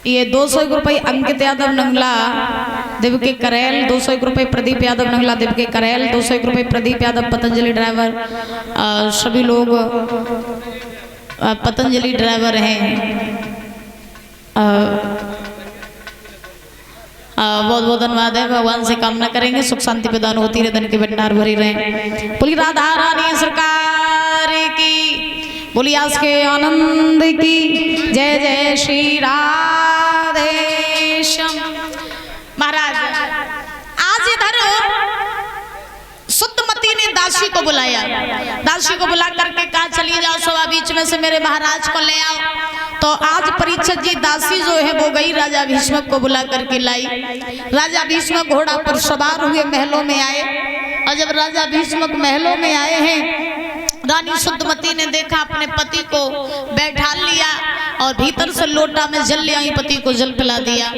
ये 201 रुपये अंकित यादव नंगला देव के करेल, 201 रुपये प्रदीप यादव नंगला देव के करेल, 201 रुपये प्रदीप यादव पतंजलि ड्राइवर। सभी लोग पतंजलि ड्राइवर हैं। बहुत बहुत धन्यवाद है। भगवान से कामना करेंगे सुख शांति प्रदान होती रहे, धन के भंडार भरी रहे। बोली राधा रानी सरकार की, बोली आज के आनंद की जय जय श्री राधेश्याम। महाराज आज इधर शुद्धमती ने दासी को बुलाया, दासी को बुला करके कहा चलिए जाओ सभा बीच में से मेरे महाराज को ले आओ। तो आज परीक्षित जी दासी जो है वो गई राजा भीष्मक को बुला करके लाई। राजा भीष्मक घोड़ा पर सवार हुए महलों में आए, और जब राजा भीष्मक महलों में आए हैं, रानी शुद्धमती ने देखा अपने पति को बैठा लिया और भीतर से लोटा में जल ले आई, पति को जल पिला दिया।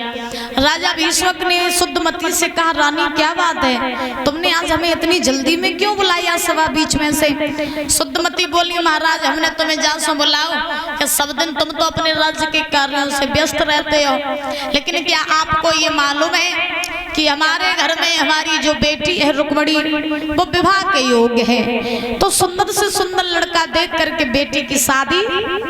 राजा भीष्मक ने शुद्धमती से कहा रानी क्या बात है, तुमने आज हमें इतनी जल्दी में क्यों बुलाया सभा बीच में से। शुद्धमती बोली महाराज हमने तुम्हें जा सो बुलाओ कि सब दिन तुम तो अपने राज्य के कार्यों से व्यस्त रहते हो, लेकिन क्या आपको ये मालूम है कि हमारे घर में हमारी जो बेटी है रुक्मणी वो विवाह के योग्य है, तो सुंदर से सुंदर लड़का देख करके बेटी की शादी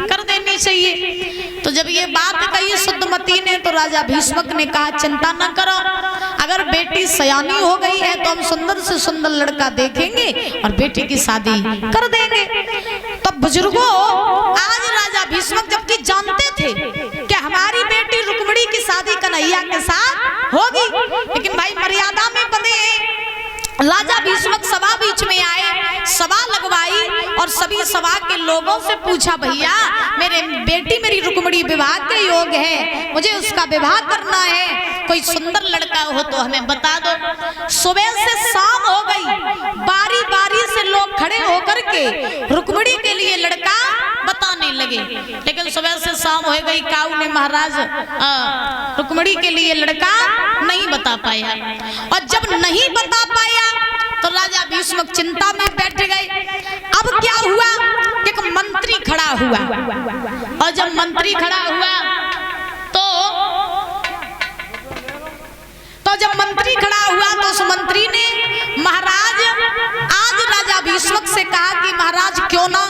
कर देनी चाहिए। तो जब ये बात कही शुद्धमती ने तो राजा भीष्मक ने कहा चिंता न करो, अगर बेटी सयानी हो गई है तो हम सुंदर से सुंदर लड़का देखेंगे और बेटी की शादी कर देंगे। तो बुजुर्गों आज राजा भीष्मक जबकि जानते थे कि हमारी बेटी रुक्मणी की शादी कन्हैया के साथ होगी, लेकिन भाई मर्यादा में बंधे राजा भीष्मक सभा बीच में आए, सभा लगवाई और सभी सभा के लोगों से पूछा भैया मेरे बेटी मेरी रुक्मणी विवाह के योग्य है, मुझे उसका विवाह करना है, कोई सुंदर लड़का हो तो हमें बता दो। सुबह से शाम हो गई, बारी बारी से लोग खड़े होकर के रुक्मणी के लिए लड़का बताने लगे, लेकिन सुबह से शाम हो गई, काऊ ने महाराज रुक्मणी के लिए लड़का नहीं बता पाया। और जब नहीं बता पाया तो राजा भीष्मक चिंता में बैठ गए। अब क्या हुआ, एक मंत्री खड़ा हुआ, और जब मंत्री खड़ा हुआ तो जब मंत्री खड़ा हुआ तो उस मंत्री ने महाराज आज राजा भीष्मक से कहा कि महाराज क्यों ना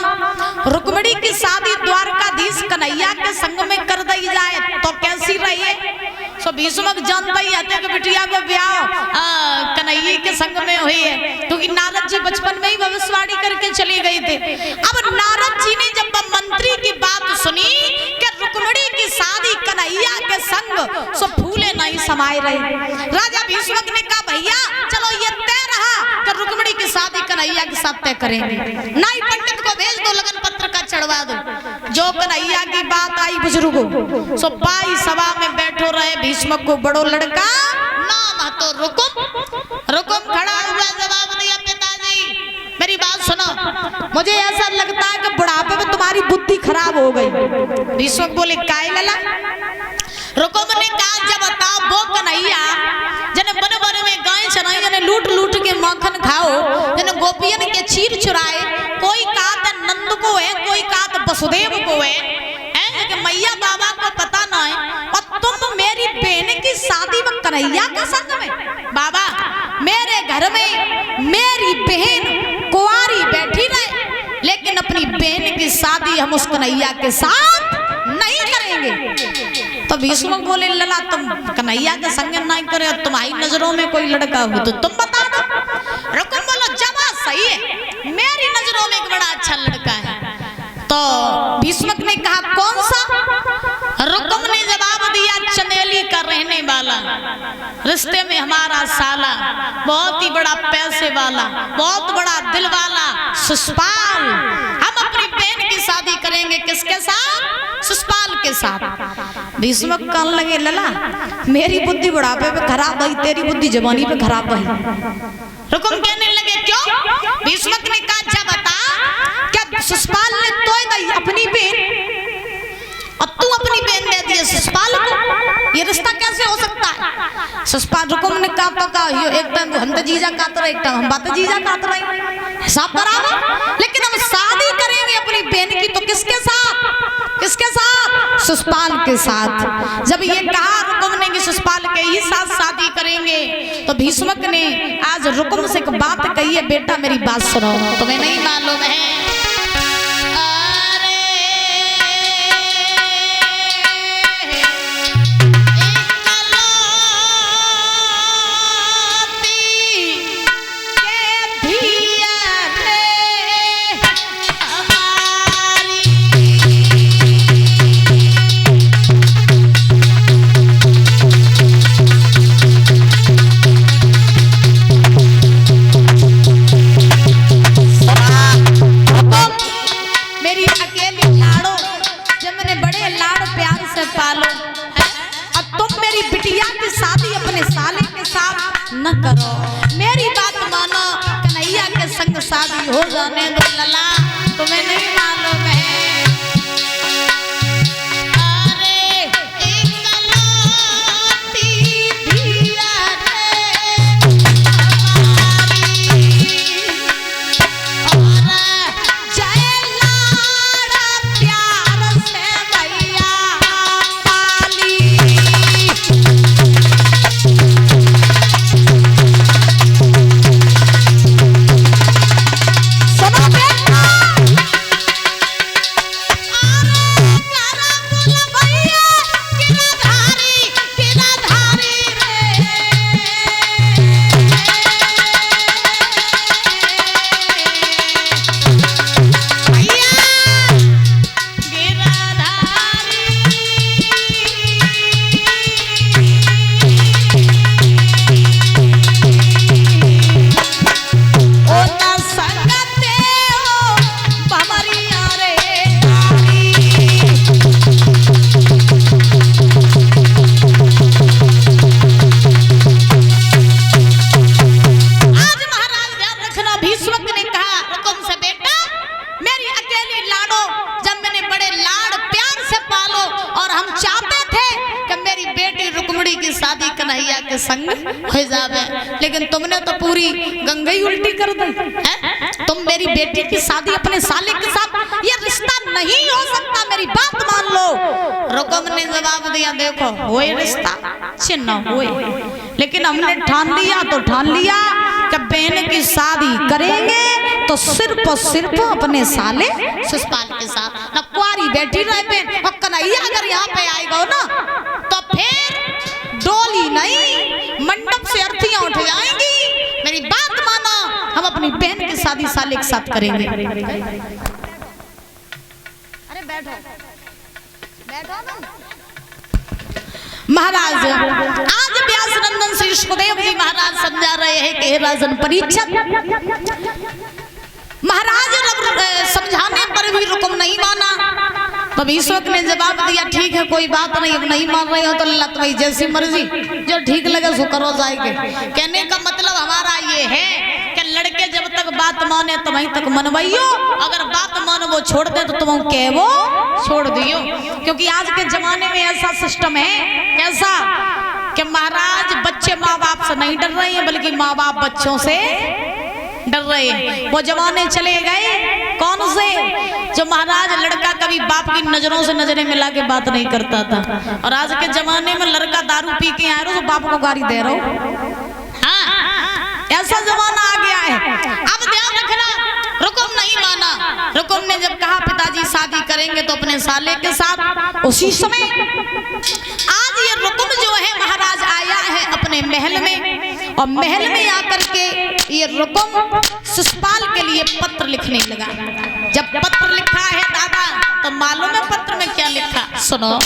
रुक्मणी की शादी द्वारकाधीश कन्हैया के संग में कर दी जाए तो कैसी रही। सो भीष्मक जानता ही है कि बिटिया को ब्याह कन्हैया के संग में हुई है, क्योंकि नारद जी बचपन में ही भविष्यवाणी करके चले गए थे। अब नारद जी ने जब मंत्री की बात सुनी कि रुक्मणी की शादी कन्हैया के संग, सो फूले नहीं समाये रहे। राजा भीष्मक ने कहा भैया चलो ये तय रहा कि रुक्मणी की शादी कन्हैया के साथ तय करेंगे, नाई पंडित को भेज दो, लगन पत्र का चढ़वा दो। जो कन्हैया की बात आई बुजुर्गों, सो पाई सभा में बैठो रहे भीष्मक को बड़ो लड़का नाम तो रुकुम खड़ा हुआ, जवाब दिया पिताजी मेरी बात सुनो, मुझे ऐसा लगता है कि बुढ़ापे में तुम्हारी बुद्धि खराब हो गई। भीष्मक बोले काय लला। रुकुम ने कहा जब बताओ वो कन्हैया जने बन बन में गाय चराई, जने लूट लूट के माखन खाओ, जने गोपियन के चीर चुराए, कोई कहता नंद को है, कोई कहता वसुदेव को है, कि मैया बाबा को पता ना है, और तुम मेरी बहन की शादी में कन्हैया के संग में। बाबा मेरे घर में मेरी बहन कुंवारी बैठी रहे, लेकिन अपनी बहन की शादी हम उस कन्हैया के साथ नहीं करेंगे। तो भीष्मक बोले लला तुम कन्हैया के संग नहीं करे, तुम्हारी नजरों में कोई लड़का हो तो तुम बता दो। रुकुम बोलो जवाब सही है, मेरी नजरों में एक बड़ा अच्छा लड़का है। तो भीष्मक ने कहा कौन सा। रुकुम ने जवाब दिया चंदेली का रहने वाला, रिश्ते में हमारा साला, बहुत ही बड़ा पैसे वाला, बहुत बड़ा दिल वाला सुषपाल। हम अपनी बहन की शादी करेंगे किसके साथ, सुषपाल के साथ। भीष्मक कहने लगे लला मेरी बुद्धि बुढ़ापे पे खराब हुई, तेरी बुद्धि जवानी पे खराब हुई। रुकुम कहने लगे क्यों। भीष्मक ने कहा अच्छा बता, क्या सुषपाल ने तो अपनी बहन और तू अपनी बहन दे दी सुषपाल को, ये रिश्ता कैसे हो सकता है। सुषपाल रुकुम ने कहा तो कहा एक टाइम हम तो जीजा कात रहे, एक टाइम हम बात जीजा कात रहे, हिसाब बराबर, लेकिन हम शादी करेंगे अपनी बहन की तो किसके साथ शिशुपाल के साथ। जब ये कहा रुकुम ने कि शिशुपाल के ही साथ शादी करेंगे, तो भीष्मक ने आज रुकुम से एक बात कही है, बेटा मेरी बात सुनो, तुम्हें नहीं मालूम है न करो, मेरी बात मानो, कन्हैया के संग शादी हो जाने दो लला, तुम्हें नहीं मालूम है। कन्हैया के संग हो जावे, लेकिन तुमने तो पूरी गंगा ही उल्टी कर दी है? तुम मेरी बेटी की शादी अपने साले के साथ, ये रिश्ता नहीं हो सकता, मेरी बात मान लो। रुकुम ने जवाब दिया, देखो वो रिश्ता चिन्ह हुए, लेकिन हमने ठान लिया तो ठान लिया कि बहन की शादी करेंगे तो सिर्फ और सिर्फ अपने साले शिशुपाल के साथ, न कुआरी बैठी रहे बहन। और कन्हैया अगर यहाँ पे आएगा ना तो फिर डोली नहीं, मंडप से अर्थियां उठ जाएंगी। मेरी बात मानो, हम अपनी बहन की शादी साले के साथ करेंगे। अरे बैठो बैठो ना महाराज। आज व्यास नंदन श्री सुखदेव जी महाराज समझा रहे हैं कि राजन परीक्षित, महाराज समझाने पर भी रुकुम नहीं माना, तो भीष्मक ने जवाब दिया, ठीक है कोई बात नहीं, अब नहीं मान रहे हो तो लत भाई जैसी मर्जी, जो ठीक लगे सो करो जाएंगे। कहने का मतलब हमारा ये है कि लड़के जब तक बात माने तो वहीं तक मनवाइयो, अगर बात मानो वो छोड़ दे तो तुम कह वो छोड़ दियो। क्योंकि आज के जमाने में ऐसा सिस्टम है, कैसा कि महाराज बच्चे माँ बाप से नहीं डर रहे हैं, बल्कि माँ बाप बच्चों से डर रहे हैं। वो जमाने चले गए कौन से, जो महाराज लड़का कभी बाप की नजरों से नजरें मिला के बात नहीं करता था, और आज के जमाने में लड़का दारू पी के आए तो बाप को गाली दे रहा हो। हाँ, ऐसा जमाना आ गया है। अब ध्यान रखना, रुकुम नहीं माना। रुकुम ने जब कहा पिताजी शादी करेंगे तो अपने साले के साथ, उसी समय आज ये रुकुम जो है महाराज आया है अपने महल में, और महल में आकर के ये रुकुम शिशुपाल के लिए पत्र लिखने लगा। जब पत्र लिखा है दादा, तो मालूम है पत्र में क्या लिखा, सुनो।